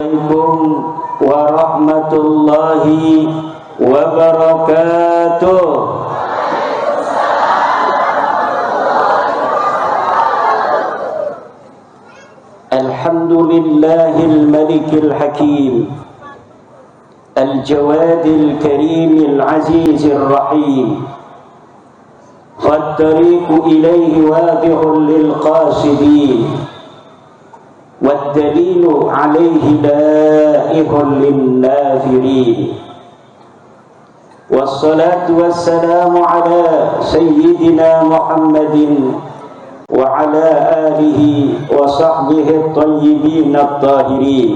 Assalamualaikum warahmatullahi wabarakatuh. Alhamdulillahil malikil hakim, al-jawadil karimil azizir rahim. فالطريق إليه واضح للقاصدين والدليل عليه لائح للنافرين والصلاة والسلام على سيدنا محمد وعلى آله وصحبه الطيبين الطاهرين.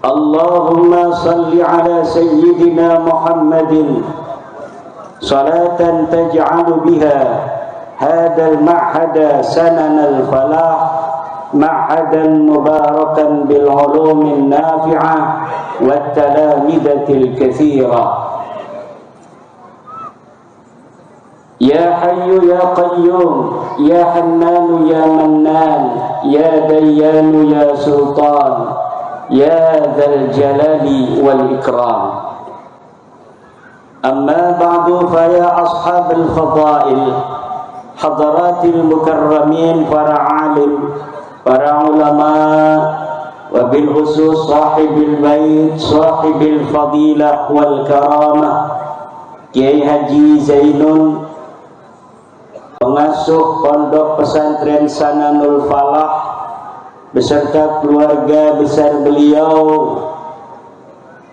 اللهم صل على سيدنا محمد صلاة تجعل بها هذا المعهد سنن الفلاح معهدا مباركا بالعلوم النافعة والتلامذة الكثيرة. يا حي يا قيوم يا حنان يا منان يا ديان يا سلطان يا ذا الجلال والإكرام. أما بعد فيا أصحاب الفضائل حضرات المكرمين para alim, para ulama, wabil khusus sahibil bait, sahibil fadilah wal karamah, Kiai Haji Zainun, pengasuh Pondok Pesantren Sananul Falah beserta keluarga besar beliau,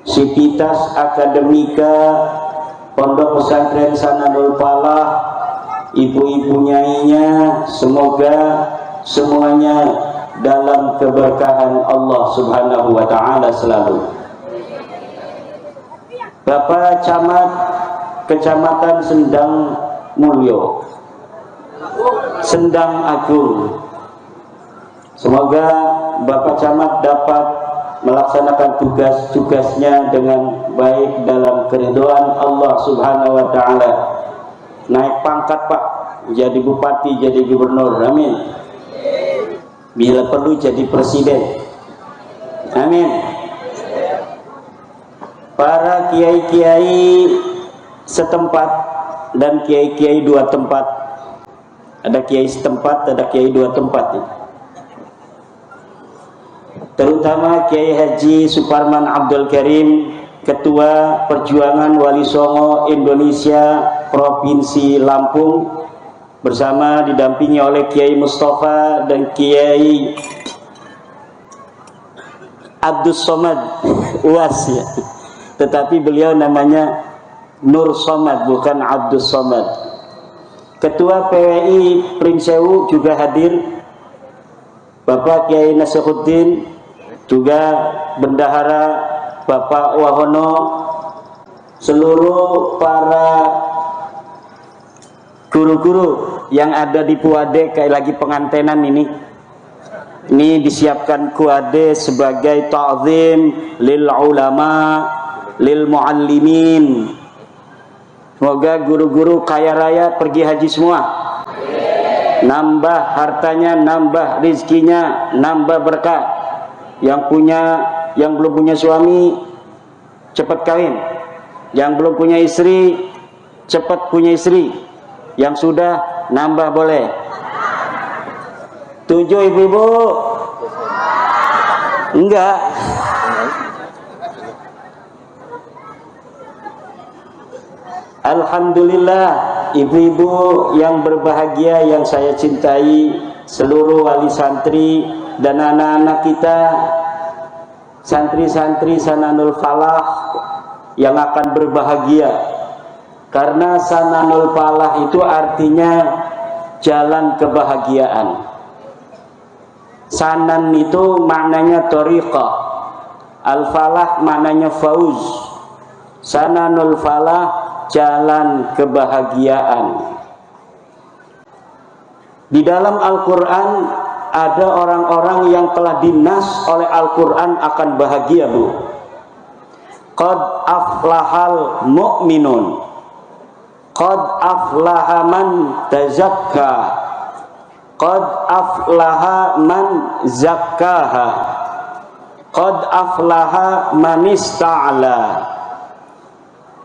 Sivitas Akademika Pondok Pesantren Sananul Falah, ibu-ibu nyainya, semoga semuanya dalam keberkahan Allah Subhanahu wa taala selalu. Bapak Camat Kecamatan Sendang Mulyo, Sendang Agung, semoga Bapak Camat dapat melaksanakan tugas-tugasnya dengan baik dalam keridhaan Allah Subhanahu wa taala. Naik pangkat Pak, jadi bupati, jadi gubernur, amin. Bila perlu jadi presiden, amin. Para kiai-kiai setempat dan kiai-kiai dua tempat, ada kiai setempat, ada kiai dua tempat, terutama Kiai Haji Suparman Abdul Karim, Ketua Perjuangan Wali Songo Indonesia Provinsi Lampung, bersama didampingi oleh Kiai Mustafa dan Kiai Abdus Somad UAS ya. Tetapi beliau namanya Nur Somad, bukan Abdus Somad. Ketua PWI Prinsewu juga hadir, Bapak Kiai Nasiruddin, juga Bendahara Bapak Wahono, seluruh para guru-guru yang ada di Puade, kayak lagi pengantenan ini disiapkan Puade sebagai ta'zim lil ulama, lil muallimin. Semoga guru-guru kaya raya pergi haji semua, nambah hartanya, nambah rizkinya, nambah berkah. Yang belum punya suami cepat kawin, yang belum punya istri cepat punya istri, yang sudah nambah boleh. 7 ibu-ibu? Enggak. Alhamdulillah, ibu-ibu yang berbahagia yang saya cintai, seluruh wali santri dan anak-anak kita, santri-santri Sananul Falah yang akan berbahagia, karena Sananul Falah itu artinya jalan kebahagiaan. Sanan itu maknanya thariqah, al-falah maknanya fauz. Sananul Falah jalan kebahagiaan. Di dalam Al-Quran ada orang-orang yang telah dinas oleh Al-Quran akan bahagia, Bu. Qad aflahal mu'minun, qad aflaha man tazakka, Qad aflaha man zakkaha. Qad aflaha man ista'la.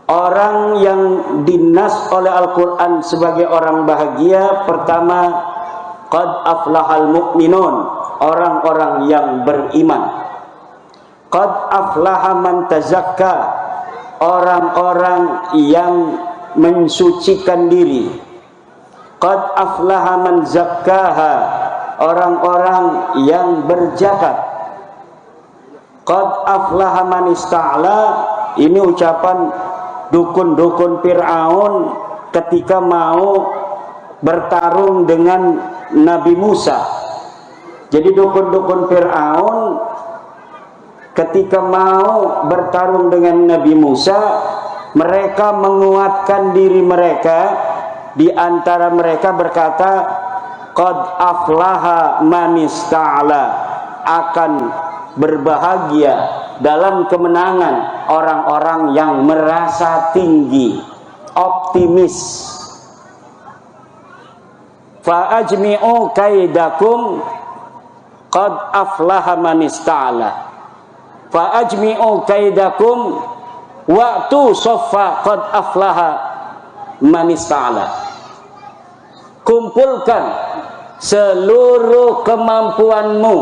Orang yang dinas oleh Al-Quran sebagai orang bahagia, pertama, qad aflahal mu'minun, orang-orang yang beriman. Qad aflaha man tazakka, orang-orang yang mensucikan diri. Qad aflaha man zakkaha, orang-orang yang berzakat. Qad aflaha man ista'la, ini ucapan dukun-dukun Fir'aun ketika mau bertarung dengan Nabi Musa. Jadi dukun-dukun Fir'aun ketika mau bertarung dengan Nabi Musa, mereka menguatkan diri mereka. Di antara mereka berkata, qad aflaha man ista'la, akan berbahagia dalam kemenangan orang-orang yang merasa tinggi, optimis. Fa ajmi'u kaidakum qad aflaha man ista'la. Fa ajmi'u kaidakum wa'tu soffa qad aflaha man ista'la. Kumpulkan seluruh kemampuanmu,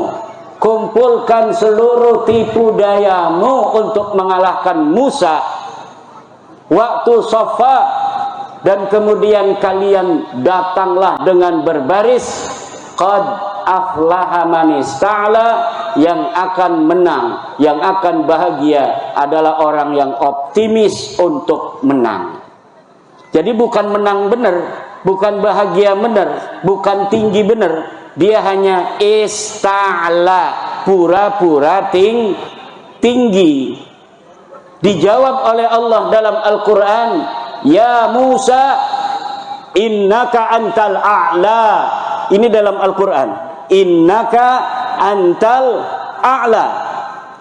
kumpulkan seluruh tipu dayamu untuk mengalahkan Musa. Waktu sofa, dan kemudian kalian datanglah dengan berbaris. Qad aflaha man ista'la, yang akan menang, yang akan bahagia adalah orang yang optimis untuk menang. Jadi bukan menang benar, bukan bahagia benar, bukan tinggi benar. Dia hanya ista'la, pura-pura tinggi. Dijawab oleh Allah dalam Al-Quran, ya Musa, innaka antal a'la. Ini dalam Al-Quran, innaka antal a'la,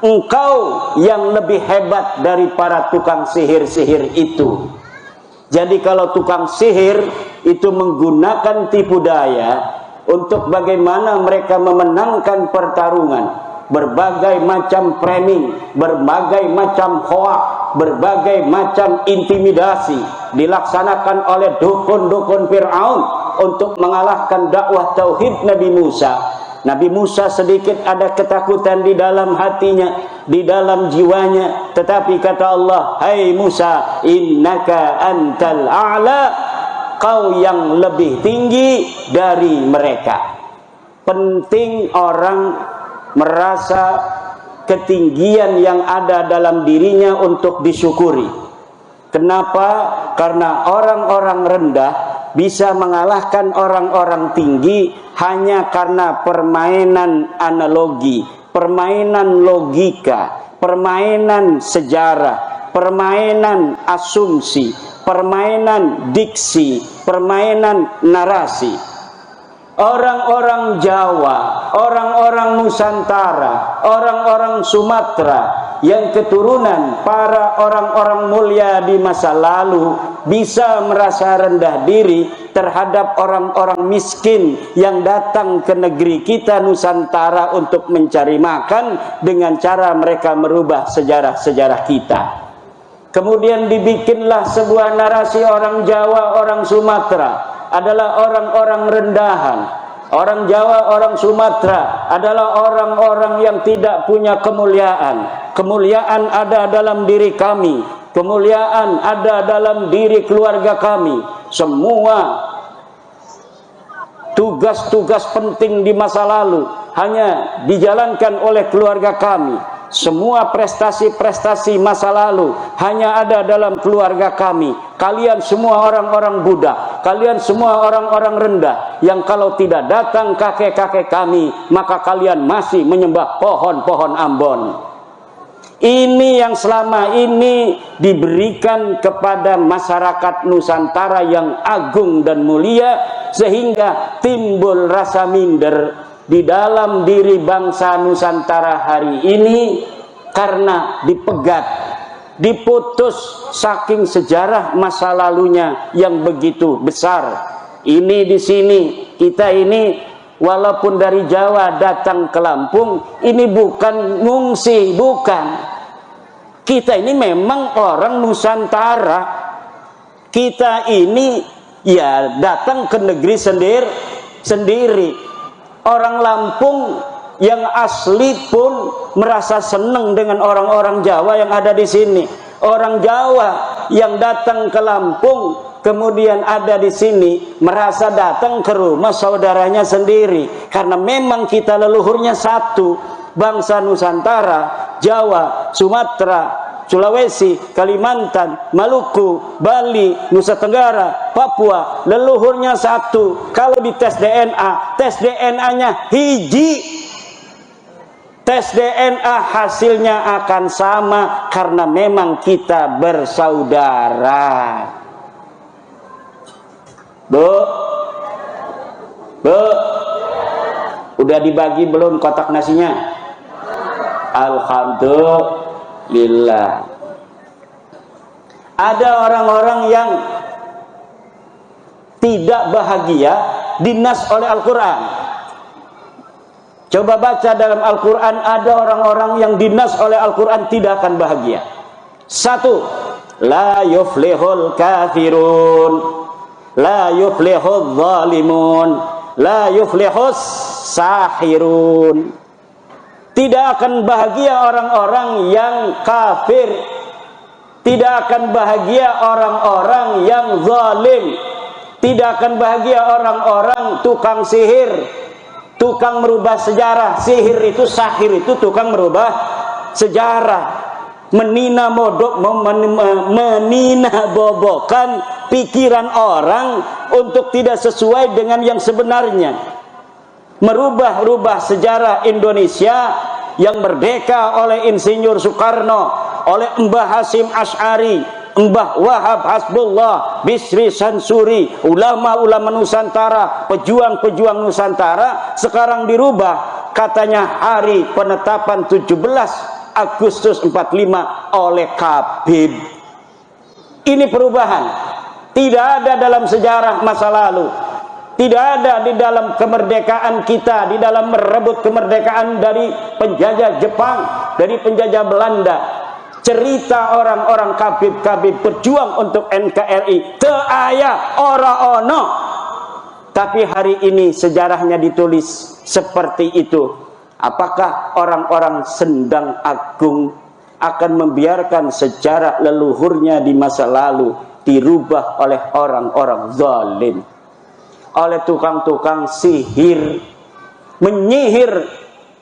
engkau yang lebih hebat dari para tukang sihir-sihir itu. Jadi kalau tukang sihir itu menggunakan tipu daya untuk bagaimana mereka memenangkan pertarungan, berbagai macam framing, berbagai macam hoak, berbagai macam intimidasi dilaksanakan oleh dukun-dukun Fir'aun untuk mengalahkan dakwah tauhid Nabi Musa. Nabi Musa sedikit ada ketakutan di dalam hatinya, di dalam jiwanya, tetapi kata Allah, hai Musa, innaka antal a'la, kau yang lebih tinggi dari mereka. Penting orang merasa ketinggian yang ada dalam dirinya untuk disyukuri. Kenapa? Karena orang-orang rendah bisa mengalahkan orang-orang tinggi hanya karena permainan analogi, permainan logika, permainan sejarah, permainan asumsi, permainan diksi, permainan narasi. Orang-orang Jawa, orang-orang Nusantara, orang-orang Sumatera yang keturunan para orang-orang mulia di masa lalu bisa merasa rendah diri terhadap orang-orang miskin yang datang ke negeri kita Nusantara untuk mencari makan dengan cara mereka merubah sejarah-sejarah kita. Kemudian dibikinlah sebuah narasi orang Jawa, orang Sumatera adalah orang-orang rendahan. Orang Jawa, orang Sumatera adalah orang-orang yang tidak punya kemuliaan. Kemuliaan ada dalam diri kami, kemuliaan ada dalam diri keluarga kami. Semua tugas-tugas penting di masa lalu hanya dijalankan oleh keluarga kami. Semua prestasi-prestasi masa lalu hanya ada dalam keluarga kami. Kalian semua orang-orang budak, kalian semua orang-orang rendah, yang kalau tidak datang kakek-kakek kami, maka kalian masih menyembah pohon-pohon Ambon. Ini yang selama ini diberikan kepada masyarakat Nusantara yang agung dan mulia, sehingga timbul rasa minder di dalam diri bangsa Nusantara hari ini karena dipegat, diputus saking sejarah masa lalunya yang begitu besar. Ini di sini kita ini walaupun dari Jawa datang ke Lampung, ini bukan ngungsi, bukan. Kita ini memang orang Nusantara. Kita ini ya datang ke negeri sendiri. Orang Lampung yang asli pun merasa senang dengan orang-orang Jawa yang ada di sini. Orang Jawa yang datang ke Lampung kemudian ada di sini merasa datang ke rumah saudaranya sendiri, karena memang kita leluhurnya satu, bangsa Nusantara, Jawa, Sumatera, Sulawesi, Kalimantan, Maluku, Bali, Nusa Tenggara, Papua, leluhurnya satu. Kalau di tes DNA-nya hiji. Tes DNA hasilnya akan sama karena memang kita bersaudara. Bu, udah dibagi belum kotak nasinya? Alhamdulillah. Ada orang-orang yang tidak bahagia dinas oleh Al-Quran. Coba baca dalam Al-Quran, ada orang-orang yang dinas oleh Al-Quran tidak akan bahagia. Satu, la yuflihul kafirun, la yuflihul zalimun, la yuflihus sahirun. Tidak akan bahagia orang-orang yang kafir, tidak akan bahagia orang-orang yang zalim, tidak akan bahagia orang-orang tukang sihir, tukang merubah sejarah. Sihir itu, sahir itu tukang merubah sejarah, menina bobokan pikiran orang untuk tidak sesuai dengan yang sebenarnya, merubah-rubah sejarah Indonesia yang merdeka oleh Insinyur Soekarno, oleh Mbah Hasyim Asy'ari, Mbah Wahab Hasbullah, Bisri Sansuri, ulama-ulama Nusantara, pejuang-pejuang Nusantara, sekarang dirubah katanya hari penetapan 17 Agustus 45 oleh Habib. Ini perubahan tidak ada dalam sejarah masa lalu, tidak ada di dalam kemerdekaan kita, di dalam merebut kemerdekaan dari penjajah Jepang, dari penjajah Belanda. Cerita orang-orang Habib berjuang untuk NKRI teu aya ora ono, tapi hari ini sejarahnya ditulis seperti itu. Apakah orang-orang Sendang Agung akan membiarkan sejarah leluhurnya di masa lalu dirubah oleh orang-orang zalim, oleh tukang-tukang sihir, menyihir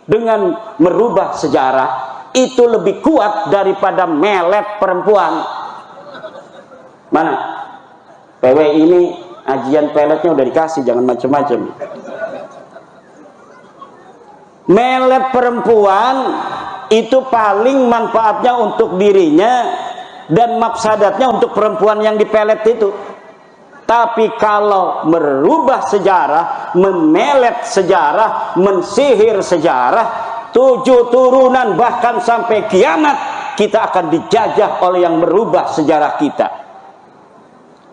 dengan merubah sejarah? Itu lebih kuat daripada melet perempuan. Mana? PW ini ajian peletnya udah dikasih, jangan macam-macam. Melet perempuan itu paling manfaatnya untuk dirinya dan mafsadatnya untuk perempuan yang dipelet itu. Tapi kalau merubah sejarah, memelet sejarah, mensihir sejarah, 7 turunan bahkan sampai kiamat kita akan dijajah oleh yang merubah sejarah kita.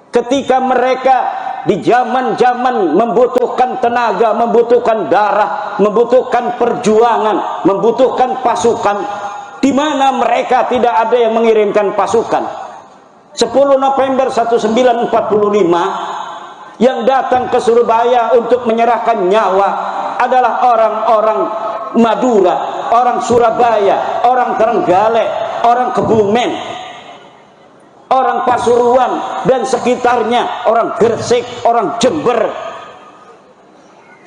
Ketika mereka di zaman-zaman membutuhkan tenaga, membutuhkan darah, membutuhkan perjuangan, membutuhkan pasukan, di mana mereka tidak ada yang mengirimkan pasukan. 10 November 1945 yang datang ke Surabaya untuk menyerahkan nyawa adalah orang-orang Madura, orang Surabaya, orang Trenggalek, orang Kebumen, orang Pasuruan dan sekitarnya, orang Gresik, orang Jember.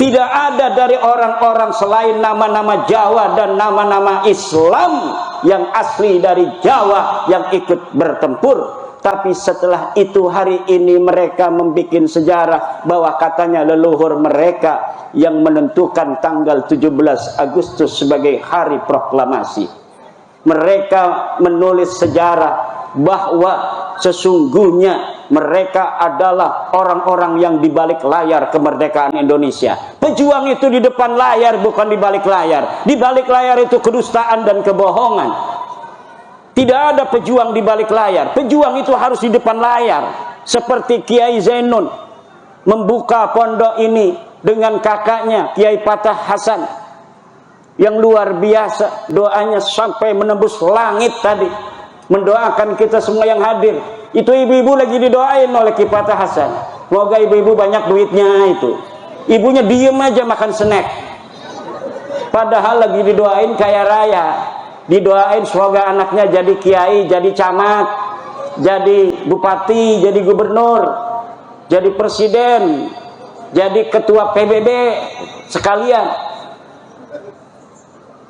Tidak ada dari orang-orang selain nama-nama Jawa dan nama-nama Islam yang asli dari Jawa yang ikut bertempur. Tapi setelah itu hari ini mereka membuat sejarah bahwa katanya leluhur mereka yang menentukan tanggal 17 Agustus sebagai hari proklamasi. Mereka menulis sejarah bahwa sesungguhnya mereka adalah orang-orang yang di balik layar kemerdekaan Indonesia. Pejuang itu di depan layar, bukan di balik layar. Di balik layar itu kedustaan dan kebohongan. Tidak ada pejuang di balik layar. Pejuang itu harus di depan layar. Seperti Kiai Zainun membuka pondok ini dengan kakaknya Kiai Fatah Hasan yang luar biasa, doanya sampai menembus langit tadi, mendoakan kita semua yang hadir. Itu ibu-ibu lagi didoain oleh Kiai Fatah Hasan, semoga ibu-ibu banyak duitnya. Itu ibunya diem aja makan snack, padahal lagi didoain kaya raya, didoain semoga anaknya jadi kiai, jadi camat, jadi bupati, jadi gubernur, jadi presiden, jadi ketua PBB sekalian.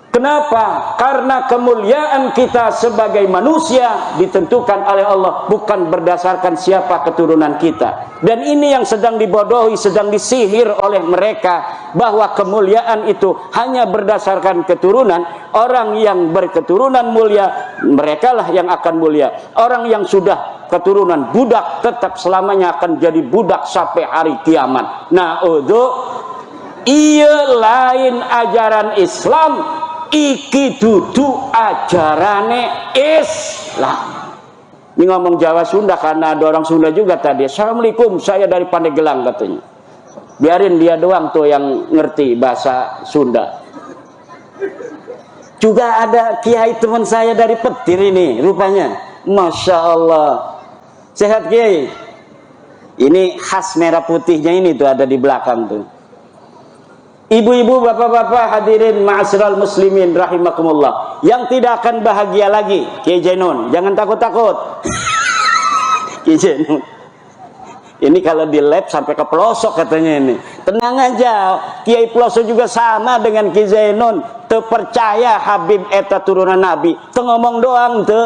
Kenapa? Karena kemuliaan kita sebagai manusia ditentukan oleh Allah, bukan berdasarkan siapa keturunan kita. Dan ini yang sedang dibodohi, sedang disihir oleh mereka, bahwa kemuliaan itu hanya berdasarkan keturunan. Orang yang berketurunan mulia, merekalah yang akan mulia. Orang yang sudah keturunan budak tetap selamanya akan jadi budak sampai hari kiamat. Nah, iya lain ajaran Islam, iki dudu ajarane Islam. Ini ngomong Jawa Sunda karena ada orang Sunda juga tadi. Assalamualaikum, saya dari Pandeglang katanya. Biarin dia doang tuh yang ngerti bahasa Sunda. Juga ada kiai teman saya dari Petir ini rupanya. Masya Allah. Sehat Kiai. Ini khas merah putihnya ini tuh ada di belakang tuh. Ibu-ibu, bapak-bapak, hadirin ma'asyiral muslimin rahimakumullah, yang tidak akan bahagia lagi, Kiai Jainun, jangan takut-takut. Kiai Jainun ini kalau di lab sampai ke pelosok katanya ini. Tenang aja, Kiai pelosok juga sama dengan Kiai Jainun, teu percaya Habib eta turunan Nabi, teu ngomong doang teu.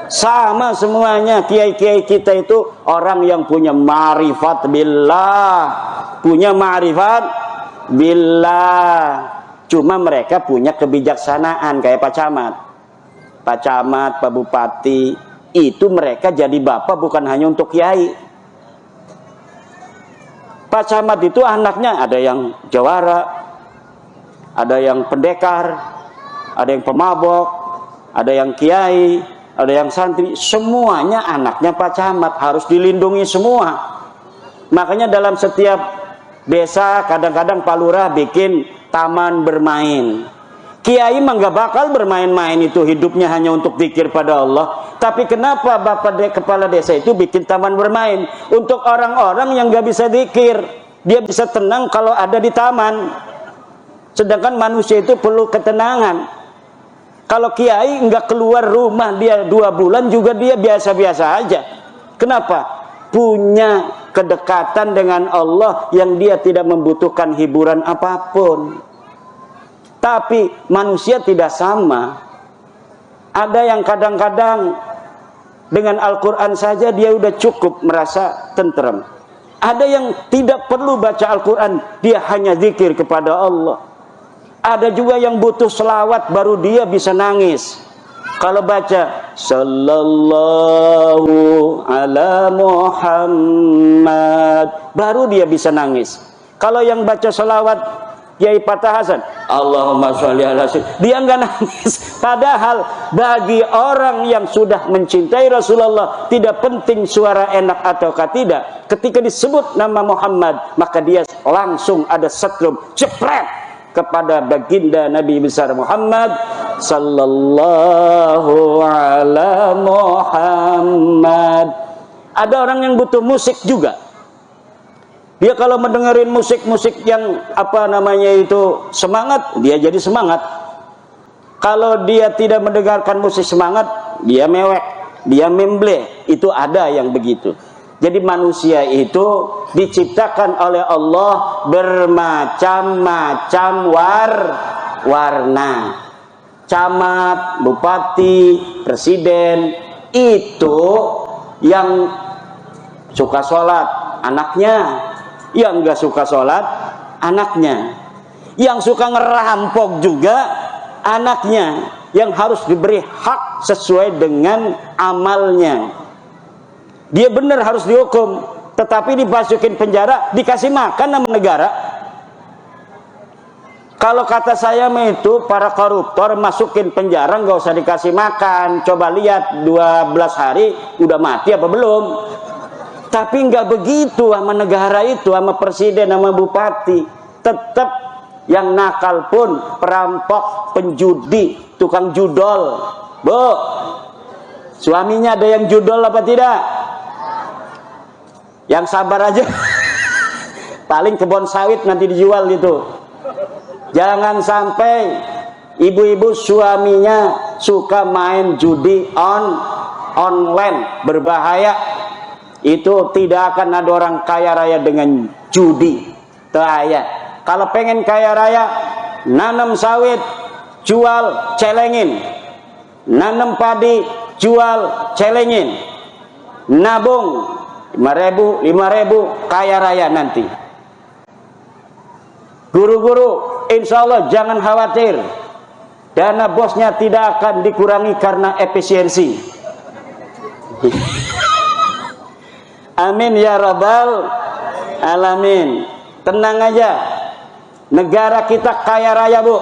Sama semuanya. Kiai-kiai kita itu orang yang punya ma'rifat billah, punya ma'rifat billah. Cuma mereka punya kebijaksanaan kayak Pak Camat, Pak Bupati. Itu mereka jadi bapak bukan hanya untuk kiai. Pak Camat itu anaknya ada yang jawara, ada yang pendekar, ada yang pemabok, ada yang kiai, ada yang santri. Semuanya anaknya Pak Camat, harus dilindungi semua. Makanya dalam setiap desa kadang-kadang Pak Lurah bikin taman bermain. Kiai mah gak bakal bermain-main, itu hidupnya hanya untuk zikir pada Allah. Tapi kenapa kepala desa itu bikin taman bermain? Untuk orang-orang yang gak bisa zikir, dia bisa tenang kalau ada di taman. Sedangkan manusia itu perlu ketenangan. Kalau kiai nggak keluar rumah dia 2 bulan juga dia biasa-biasa aja. Kenapa? Punya kedekatan dengan Allah yang dia tidak membutuhkan hiburan apapun. Tapi manusia tidak sama. Ada yang kadang-kadang dengan Al-Quran saja dia udah cukup merasa tenteram. Ada yang tidak perlu baca Al-Quran, dia hanya zikir kepada Allah. Ada juga yang butuh selawat baru dia bisa nangis. Kalau baca Sallallahu ala Muhammad, baru dia bisa nangis. Kalau yang baca selawat Kiai Fatah Hasan, Allahumma sholli ala sayyidina, dia nggak nangis. Padahal bagi orang yang sudah mencintai Rasulullah, tidak penting suara enak ataukah tidak, ketika disebut nama Muhammad, maka dia langsung ada setrum jepret kepada baginda Nabi besar Muhammad sallallahu ala Muhammad. Ada orang yang butuh musik juga. Dia kalau mendengarin musik-musik yang apa namanya itu semangat, dia jadi semangat. Kalau dia tidak mendengarkan musik semangat, dia mewek, dia memble. Itu ada yang begitu. Jadi manusia itu diciptakan oleh Allah bermacam-macam warna. Camat, bupati, presiden, itu yang suka sholat anaknya, yang nggak suka sholat anaknya, yang suka ngerampok juga anaknya, yang harus diberi hak sesuai dengan amalnya. Dia benar harus dihukum, tetapi dimasukin penjara, dikasih makan sama negara. Kalau kata saya itu para koruptor masukin penjara nggak usah dikasih makan. Coba lihat 12 hari udah mati apa belum. Tapi nggak begitu sama negara itu, sama presiden, sama bupati. Tetap yang nakal pun perampok, penjudi, tukang judol. Bu, suaminya ada yang judol apa tidak? Yang sabar aja. Paling kebun sawit nanti dijual gitu. Jangan sampai ibu-ibu suaminya suka main judi online, berbahaya. Itu tidak akan ada orang kaya raya dengan judi. Bahaya. Kalau pengen kaya raya, nanam sawit, jual, celengin. Nanam padi, jual, celengin. Nabung 5.000, kaya raya nanti. Guru-guru, insya Allah jangan khawatir. Dana bosnya tidak akan dikurangi karena efisiensi. Amin ya rabbal alamin. Tenang aja. Negara kita kaya raya, Bu.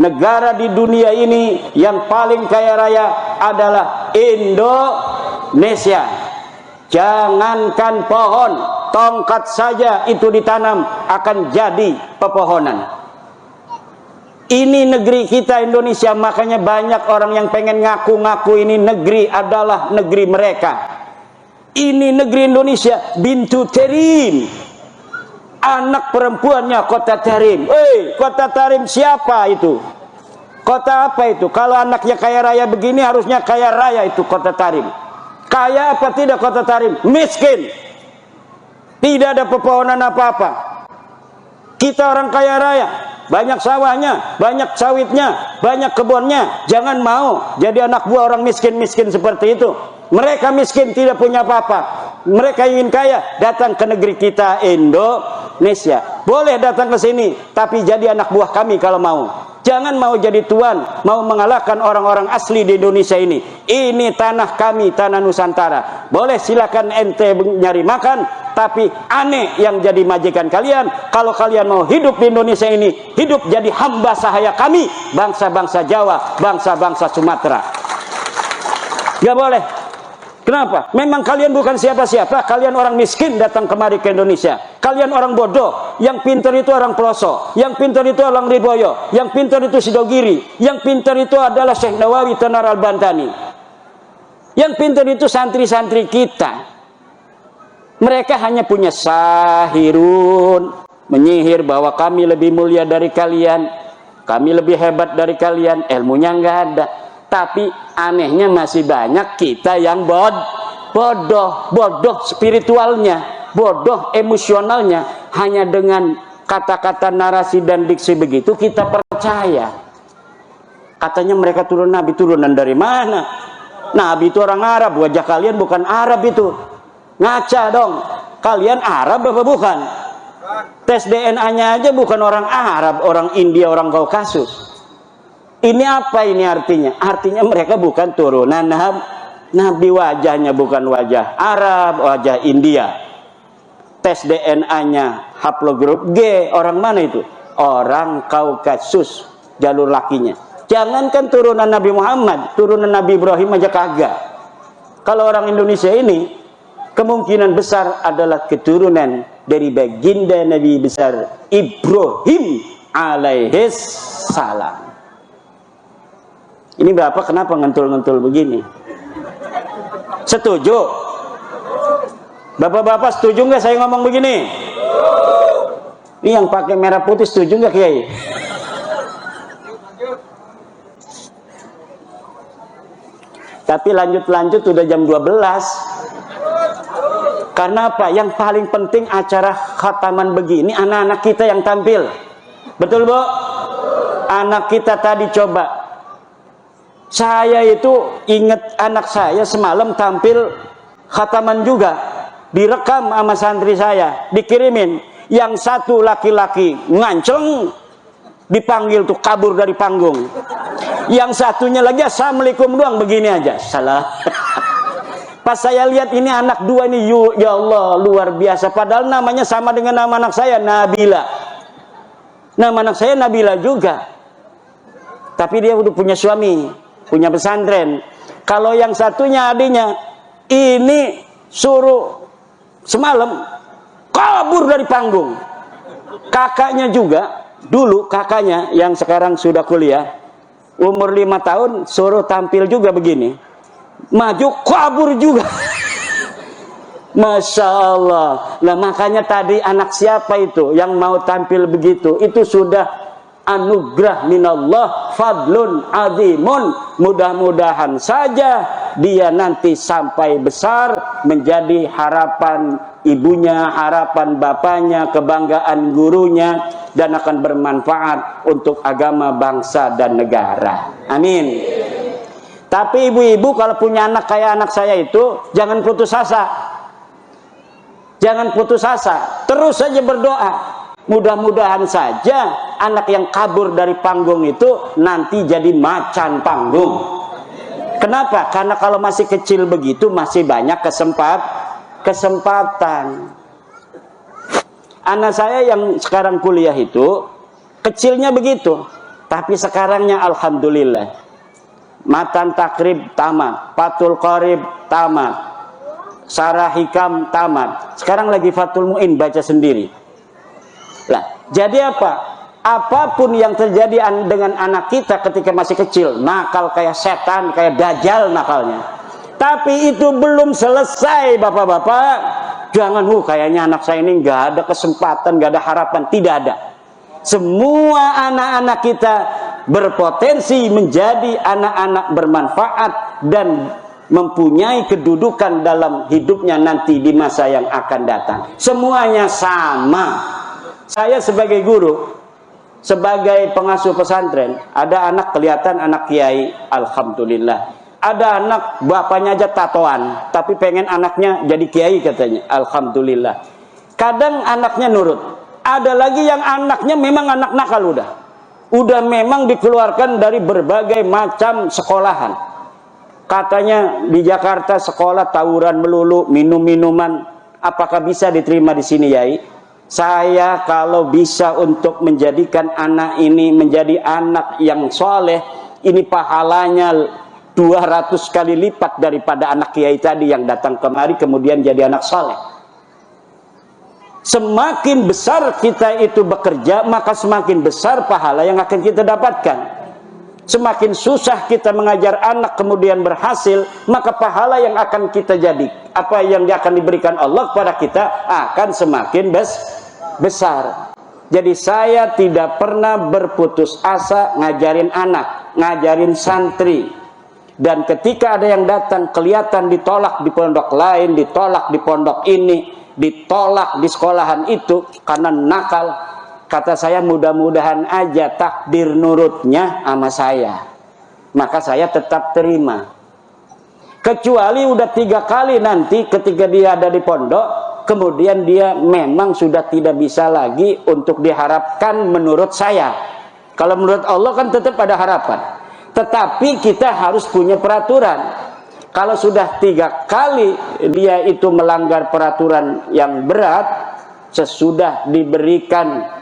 Negara di dunia ini yang paling kaya raya adalah Indonesia. Jangankan pohon, tongkat saja itu ditanam akan jadi pepohonan. Ini negeri kita Indonesia, makanya banyak orang yang pengen ngaku-ngaku ini negeri adalah negeri mereka. Ini negeri Indonesia, Bintu Terim. Anak perempuannya Kota Tarim. Kota Tarim siapa itu? Kota apa itu? Kalau anaknya kaya raya begini, harusnya kaya raya itu Kota Tarim. Kaya apa tidak Kota Tarim? Miskin. Tidak ada pepohonan apa-apa. Kita orang kaya raya, banyak sawahnya, banyak sawitnya, banyak kebunnya. Jangan mau jadi anak buah orang miskin-miskin seperti itu. Mereka miskin, tidak punya apa-apa. Mereka ingin kaya, datang ke negeri kita Indonesia. Boleh datang ke sini, tapi jadi anak buah kami kalau mau. Jangan mau jadi tuan, mau mengalahkan orang-orang asli di Indonesia ini. Ini tanah kami, tanah Nusantara. Boleh silakan ente nyari makan, tapi aneh yang jadi majikan kalian. Kalau kalian mau hidup di Indonesia ini, hidup jadi hamba sahaya kami, bangsa-bangsa Jawa, bangsa-bangsa Sumatera. Gak boleh. Kenapa? Memang kalian bukan siapa-siapa. Kalian orang miskin datang kemari ke Indonesia. Kalian orang bodoh. Yang pintar itu orang pelosok. Yang pintar itu orang Riboyo. Yang pintar itu Sidogiri. Yang pintar itu adalah Syekh Nawawi Tenar Al-Bantani. Yang pintar itu santri-santri kita. Mereka hanya punya sahirun, menyihir bahwa kami lebih mulia dari kalian, kami lebih hebat dari kalian. Ilmunya nggak ada. Tapi anehnya masih banyak kita yang bodoh spiritualnya, bodoh emosionalnya. Hanya dengan kata-kata narasi dan diksi begitu kita percaya. Katanya mereka turun Nabi, turunan dari mana? Nabi itu orang Arab, wajah kalian bukan Arab itu. Ngaca dong, kalian Arab apa bukan? Tes DNA-nya aja bukan orang Arab, orang India, orang Kaukasus. Ini apa ini artinya? Artinya mereka bukan turunan Nabi, wajahnya bukan wajah Arab, wajah India. Tes DNA-nya haplogrup G, orang mana itu? Orang Kaukasus, jalur lakinya. Jangankan turunan Nabi Muhammad, turunan Nabi Ibrahim aja kagak. Kalau orang Indonesia ini kemungkinan besar adalah keturunan dari baginda Nabi besar Ibrahim alaihis salam. Ini Bapak kenapa ngentul-ngentul begini? Setuju? Bapak-bapak setuju nggak saya ngomong begini? Ini yang pakai merah putih setuju nggak Kiai? Tapi lanjut-lanjut udah jam 12. Karena apa? Yang paling penting acara khataman begini anak-anak kita yang tampil. Betul, Bu? Anak kita tadi coba. Saya itu ingat anak saya semalam tampil khataman juga, direkam sama santri saya, dikirimin. Yang satu laki-laki nganceng, dipanggil tuh kabur dari panggung. Yang satunya lagi assalamualaikum doang begini aja, salah. Pas saya lihat ini anak dua ini, ya Allah luar biasa. Padahal namanya sama dengan nama anak saya, Nabila. Nama anak saya Nabila juga. Tapi dia udah punya suami, punya pesantren. Kalau yang satunya adiknya ini suruh Semalam kabur dari panggung. Kakaknya juga, dulu kakaknya yang sekarang sudah kuliah, umur 5 tahun, suruh tampil juga begini, maju kabur juga. Masya Allah. Nah makanya tadi anak siapa itu yang mau tampil begitu, itu sudah anugerah minallah, fadlun azimun. Mudah-mudahan saja dia nanti sampai besar menjadi harapan ibunya, harapan bapaknya, kebanggaan gurunya, dan akan bermanfaat untuk agama, bangsa, dan negara. Amin. Tapi ibu-ibu kalau punya anak kayak anak saya itu, jangan putus asa. Jangan putus asa, terus saja berdoa. Mudah-mudahan saja anak yang kabur dari panggung itu nanti jadi macan panggung. Kenapa? Karena kalau masih kecil begitu masih banyak kesempatan. Anak saya yang sekarang kuliah itu kecilnya begitu, tapi sekarangnya alhamdulillah matan takrib tamat, fatul qorib tamat, sarah hikam tamat, sekarang lagi fatul muin baca sendiri. Lah, jadi apa? Apapun yang terjadi dengan anak kita ketika masih kecil, nakal kayak setan, kayak dajjal nakalnya. Tapi itu belum selesai, bapak-bapak. Jangan, kayaknya anak saya ini nggak ada kesempatan, nggak ada harapan. Tidak ada. Semua anak-anak kita berpotensi menjadi anak-anak bermanfaat dan mempunyai kedudukan dalam hidupnya nanti di masa yang akan datang. Semuanya sama. Saya sebagai guru, sebagai pengasuh pesantren, ada anak kelihatan anak kiai, alhamdulillah. Ada anak bapaknya aja tatoan, tapi pengen anaknya jadi kiai katanya, alhamdulillah. Kadang anaknya nurut. Ada lagi yang anaknya memang anak nakal udah memang dikeluarkan dari berbagai macam sekolahan. Katanya di Jakarta sekolah tawuran melulu, minum-minuman. Apakah bisa diterima di sini, Yai? Saya kalau bisa untuk menjadikan anak ini menjadi anak yang soleh, ini pahalanya 200 kali lipat daripada anak kiai tadi yang datang kemari kemudian jadi anak soleh. Semakin besar kita itu bekerja, maka semakin besar pahala yang akan kita dapatkan. Semakin susah kita mengajar anak kemudian berhasil, maka pahala yang akan kita jadi, apa yang akan diberikan Allah kepada kita akan semakin besar. Jadi saya tidak pernah berputus asa ngajarin anak, ngajarin santri. Dan ketika ada yang datang kelihatan ditolak di pondok lain, ditolak di pondok ini, ditolak di sekolahan itu karena nakal, kata saya mudah-mudahan aja takdir nurutnya sama saya, maka saya tetap terima. Kecuali udah 3 kali nanti ketika dia ada di pondok, kemudian dia memang sudah tidak bisa lagi untuk diharapkan menurut saya. Kalau menurut Allah kan tetap ada harapan. Tetapi kita harus punya peraturan. Kalau sudah 3 kali dia itu melanggar peraturan yang berat, sesudah diberikan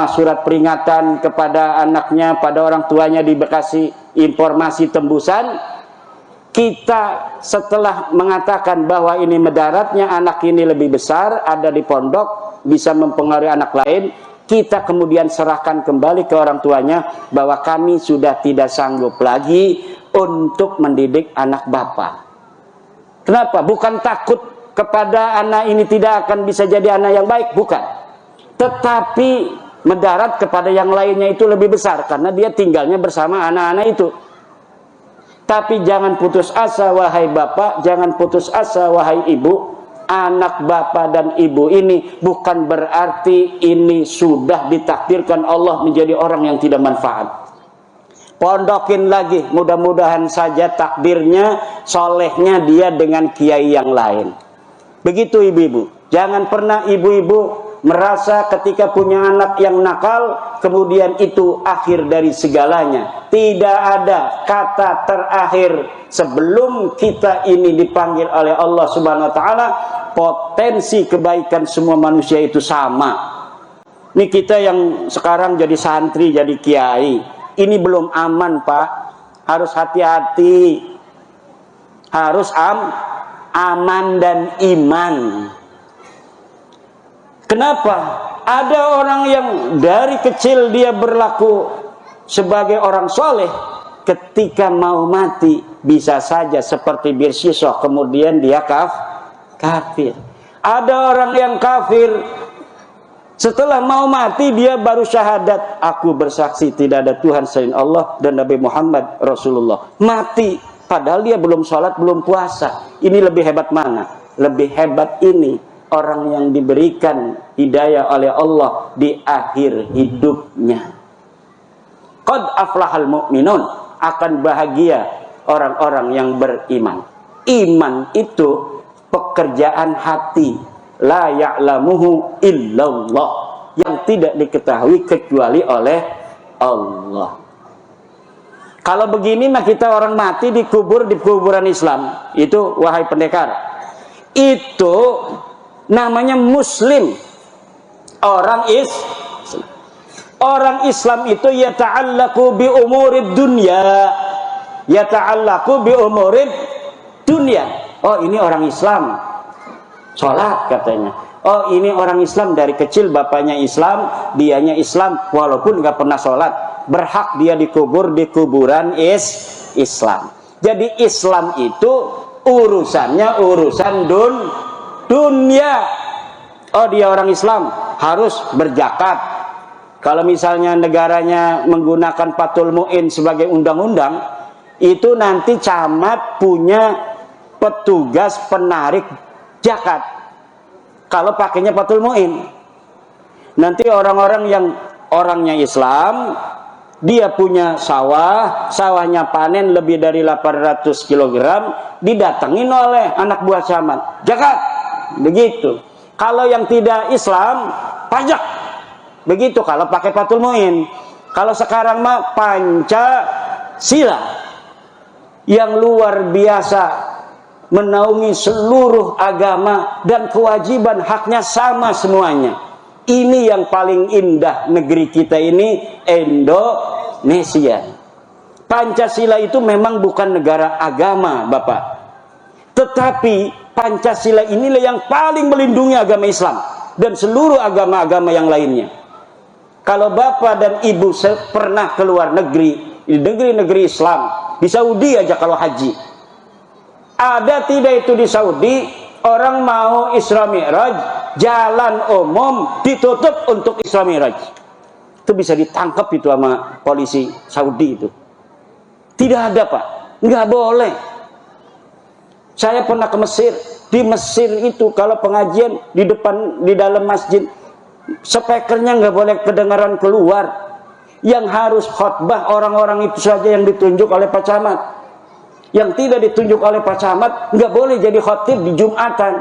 surat peringatan kepada anaknya, pada orang tuanya dikasih informasi tembusan, kita setelah mengatakan bahwa ini mudaratnya anak ini lebih besar, ada di pondok, bisa mempengaruhi anak lain, kita kemudian serahkan kembali ke orang tuanya bahwa kami sudah tidak sanggup lagi untuk mendidik anak bapak. Kenapa? Bukan takut kepada anak ini tidak akan bisa jadi anak yang baik, bukan. Tetapi mendarat kepada yang lainnya itu lebih besar karena dia tinggalnya bersama anak-anak itu. Tapi jangan putus asa wahai bapak, jangan putus asa wahai ibu. Anak bapak dan ibu ini bukan berarti ini sudah ditakdirkan Allah menjadi orang yang tidak manfaat. Pondokin lagi, mudah-mudahan saja takdirnya solehnya dia dengan kiai yang lain. Begitu ibu-ibu. Jangan pernah ibu-ibu merasa ketika punya anak yang nakal kemudian itu akhir dari segalanya. Tidak ada kata terakhir sebelum kita ini dipanggil oleh Allah Subhanahu wa taala. Potensi kebaikan semua manusia itu sama. Ini kita yang sekarang jadi santri, jadi kiai, ini belum aman, Pak. Harus hati-hati. Harus aman dan iman. Kenapa? Ada orang yang dari kecil dia berlaku sebagai orang soleh, ketika mau mati bisa saja seperti bir shisha, kemudian dia kafir. Ada orang yang kafir, setelah mau mati dia baru syahadat, aku bersaksi tidak ada Tuhan selain Allah dan Nabi Muhammad Rasulullah. Mati padahal dia belum sholat, belum puasa. Ini lebih hebat mana? Lebih hebat ini orang yang diberikan hidayah oleh Allah di akhir hidupnya. Qad aflahal mu'minun, akan bahagia orang-orang yang beriman. Iman itu pekerjaan hati, la ya'lamuhu illallah, yang tidak diketahui kecuali oleh Allah. Kalau begini mah kita orang mati dikubur di kuburan Islam, itu wahai pendekar, itu namanya muslim. Orang Islam itu yata'allaku bi umurid dunya, yata'allaku bi umurid dunya. Oh, ini orang Islam, sholat katanya. Oh, ini orang Islam dari kecil bapaknya Islam, dianya Islam walaupun nggak pernah sholat, berhak dia dikubur di kuburan Islam. Jadi Islam itu urusannya urusan dunia. Oh, dia orang Islam harus berzakat. Kalau misalnya negaranya menggunakan Fathul Mu'in sebagai undang-undang, itu nanti camat punya petugas penarik zakat. Kalau pakainya Fathul Mu'in, nanti orang-orang yang orangnya Islam, dia punya sawah, sawahnya panen lebih dari 800 kg, didatengin oleh anak buah camat, zakat. Begitu. Kalau yang tidak Islam, pajak. Begitu kalau pakai Fathul Mu'in. Kalau sekarang mah Pancasila yang luar biasa, menaungi seluruh agama dan kewajiban haknya sama semuanya. Ini yang paling indah negeri kita ini, Indonesia. Pancasila itu memang bukan negara agama, Bapak. Tetapi Pancasila inilah yang paling melindungi agama Islam dan seluruh agama-agama yang lainnya. Kalau Bapak dan Ibu pernah ke luar negeri, di negeri-negeri Islam, di Saudi aja kalau haji, ada tidak itu di Saudi, orang mau Isra Mi'raj, jalan umum ditutup untuk Isra Mi'raj. Itu bisa ditangkap itu sama polisi Saudi itu. Tidak ada, Pak, nggak boleh. Saya pernah ke Mesir. Di Mesir itu kalau pengajian di dalam masjid, speakernya nggak boleh kedengaran keluar. Yang harus khotbah orang-orang itu saja yang ditunjuk oleh Pak Camat. Yang tidak ditunjuk oleh Pak Camat nggak boleh jadi khotib di Jumatan.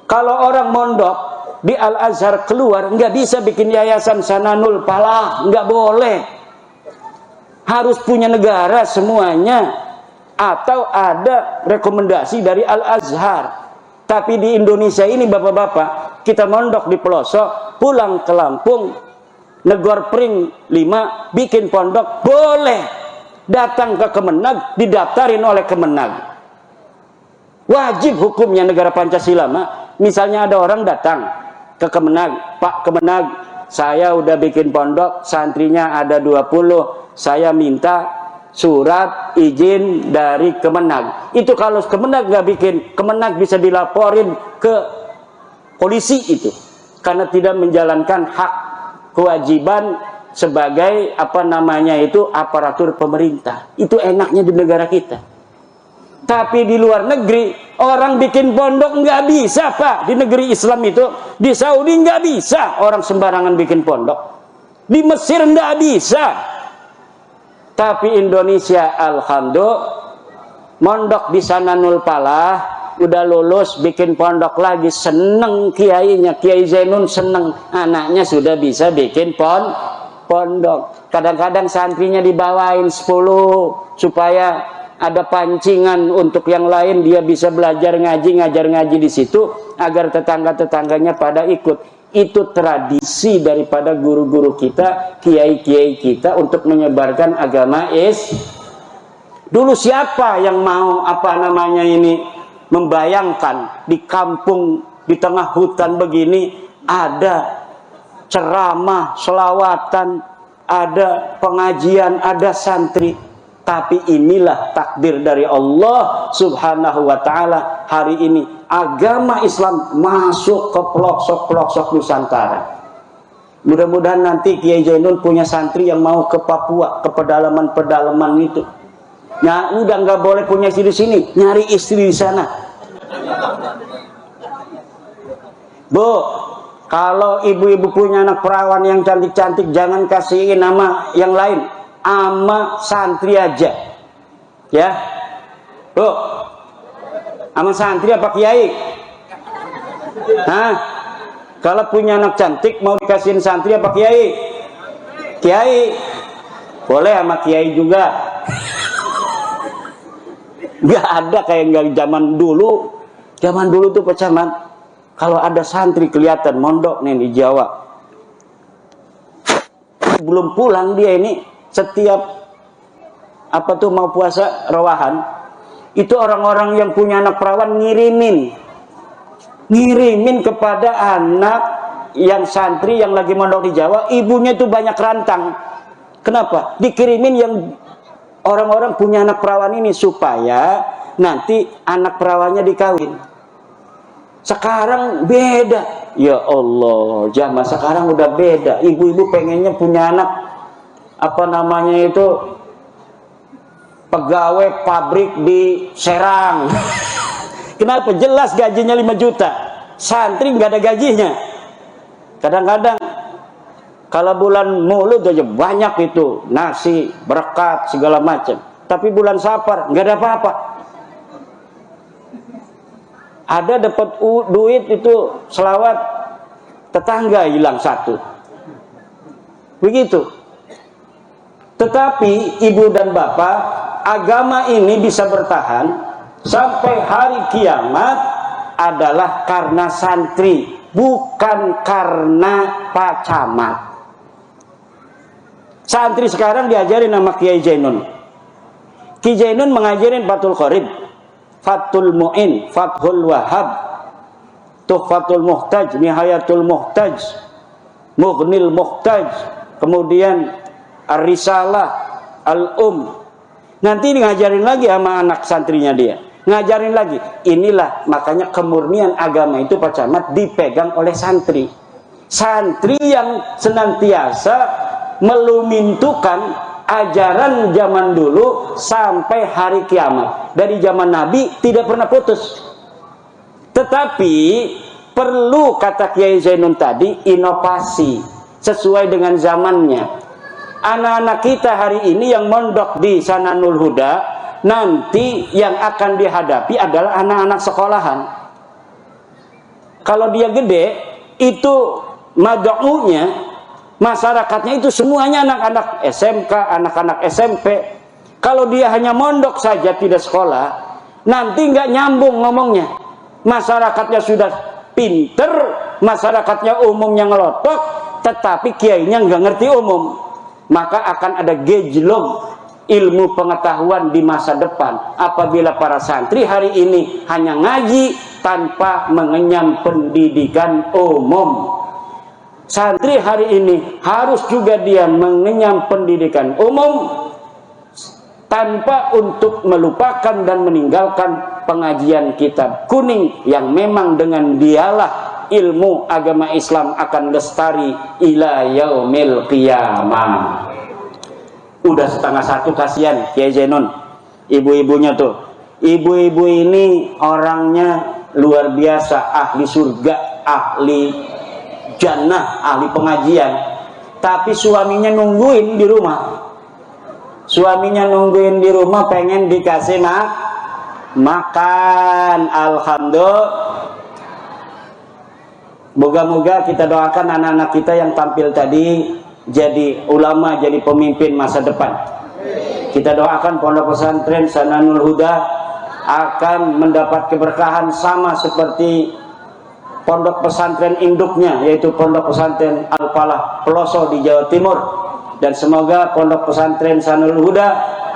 Kalau orang mondok di Al-Azhar keluar, nggak bisa bikin yayasan Sananul Falah, nggak boleh. Harus punya negara semuanya, atau ada rekomendasi dari Al-Azhar. Tapi di Indonesia ini bapak-bapak, kita mondok di pelosok, pulang ke Lampung, negor pring 5, bikin pondok, boleh. Datang ke Kemenag, didaftarin oleh Kemenag. Wajib hukumnya negara Pancasila, Mak. Misalnya ada orang datang ke Kemenag, Pak Kemenag, saya udah bikin pondok, santrinya ada 20, saya minta surat izin dari Kemenag. Itu kalau Kemenag nggak bikin, Kemenag bisa dilaporin ke polisi itu, karena tidak menjalankan hak kewajiban sebagai aparatur pemerintah. Itu enaknya di negara kita. Tapi di luar negeri orang bikin pondok nggak bisa, Pak. Di negeri Islam itu, di Saudi nggak bisa orang sembarangan bikin pondok. Di Mesir nggak bisa. Tapi Indonesia, alhamdulillah, mondok di Sananul Falah, udah lulus bikin pondok lagi, seneng kiainya, Kiai Zainun seneng, anaknya sudah bisa bikin pondok. Kadang-kadang santrinya dibawain 10 supaya ada pancingan untuk yang lain, dia bisa belajar ngaji, ngajar ngaji di situ agar tetangga-tetangganya pada ikut. Itu tradisi daripada guru-guru kita, kiai-kiai kita untuk menyebarkan agama Dulu siapa yang mau membayangkan di kampung di tengah hutan begini ada ceramah, selawatan, ada pengajian, ada santri. Tapi inilah takdir dari Allah Subhanahu wa ta'ala. Hari ini agama Islam masuk ke pelosok-pelosok Nusantara. Mudah-mudahan nanti Kiai Zainun punya santri yang mau ke Papua, ke pedalaman-pedalaman itu. Nah, udah nggak boleh punya istri di sini, nyari istri di sana. Bu, kalau ibu-ibu punya anak perawan yang cantik-cantik, jangan kasihin nama yang lain, ama santri aja, ya. Bu, ama santri apa kiai? Hah? Kalau punya anak cantik mau dikasihin santri apa kiai? Kiai. Boleh sama kiai juga. Gak ada kayak nggak zaman dulu. Zaman dulu tuh Pak Camat, kalau ada santri kelihatan mondok nih di Jawa, belum pulang dia ini, setiap apa tuh mau puasa rawahan, itu orang-orang yang punya anak perawan ngirimin kepada anak yang santri yang lagi mondok di Jawa, ibunya itu banyak rantang. Kenapa? Dikirimin yang orang-orang punya anak perawan ini supaya nanti anak perawannya dikawin. Sekarang beda. Ya Allah, jamaah sekarang udah beda. Ibu-ibu pengennya punya anak apa namanya itu, pegawai pabrik di Serang. Kenapa? Jelas gajinya 5 juta. Santri nggak ada gajinya. Kadang-kadang kalau bulan Maulud aja banyak itu nasi, berkat segala macam. Tapi bulan Safar nggak ada apa-apa. Ada dapat duit itu selawat, tetangga hilang 1. Begitu. Tetapi ibu dan bapak, agama ini bisa bertahan sampai hari kiamat adalah karena santri, bukan karena Pak Camat. Santri sekarang diajarin sama Kiai Zainun. Kiai Zainun mengajarin Fathul Qorib, Fathul Mu'in, Fathul Wahab, Tuhfatul Muhtaj, Nihayatul Muhtaj, Mughnil Muhtaj, kemudian Ar-Risalah, Al-Um. Nanti ngajarin lagi sama anak santrinya dia. Ngajarin lagi. Inilah makanya kemurnian agama itu Pak Camat dipegang oleh santri. Santri yang senantiasa melumintukan ajaran zaman dulu sampai hari kiamat. Dari zaman Nabi tidak pernah putus. Tetapi perlu, kata Kiai Zainun tadi, inovasi sesuai dengan zamannya. Anak-anak kita hari ini yang mondok di Sananul Huda, nanti yang akan dihadapi adalah anak-anak sekolahan. Kalau dia gede, itu mad'unya, masyarakatnya itu semuanya anak-anak SMK, anak-anak SMP. Kalau dia hanya mondok saja tidak sekolah, nanti nggak nyambung ngomongnya. Masyarakatnya sudah pinter, masyarakatnya umumnya ngelotok, tetapi kiainya nggak ngerti umum. Maka akan ada gejlong ilmu pengetahuan di masa depan apabila para santri hari ini hanya ngaji tanpa mengenyam pendidikan umum. Santri hari ini harus juga dia mengenyam pendidikan umum tanpa untuk melupakan dan meninggalkan pengajian kitab kuning yang memang dengan dialah ilmu agama Islam akan lestari ila yaumil qiyamah. Udah 12:30, kasihan Kiai Zainun, ibu-ibunya tuh. Ibu-ibu ini orangnya luar biasa, ahli surga, ahli jannah, ahli pengajian. Tapi suaminya nungguin di rumah. Suaminya nungguin di rumah, pengen dikasih makan. Alhamdulillah. Moga-moga kita doakan anak-anak kita yang tampil tadi jadi ulama, jadi pemimpin masa depan. Kita doakan pondok pesantren Sananul Huda akan mendapat keberkahan sama seperti pondok pesantren induknya, yaitu pondok pesantren Al-Falah Peloso di Jawa Timur. Dan semoga pondok pesantren Sananul Huda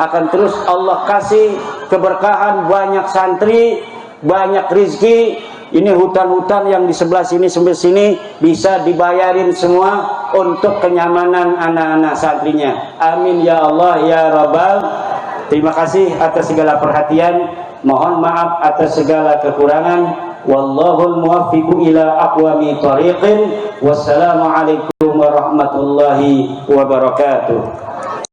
akan terus Allah kasih keberkahan, banyak santri, banyak rizki, Ini hutan-hutan yang di sebelah sini bisa dibayarin semua untuk kenyamanan anak-anak santrinya. Amin ya Allah ya Rabbal. Terima kasih atas segala perhatian. Mohon maaf atas segala kekurangan. Wallahul muwaffiqu ila aqwami thariqin. Wassalamualaikum warahmatullahi wabarakatuh.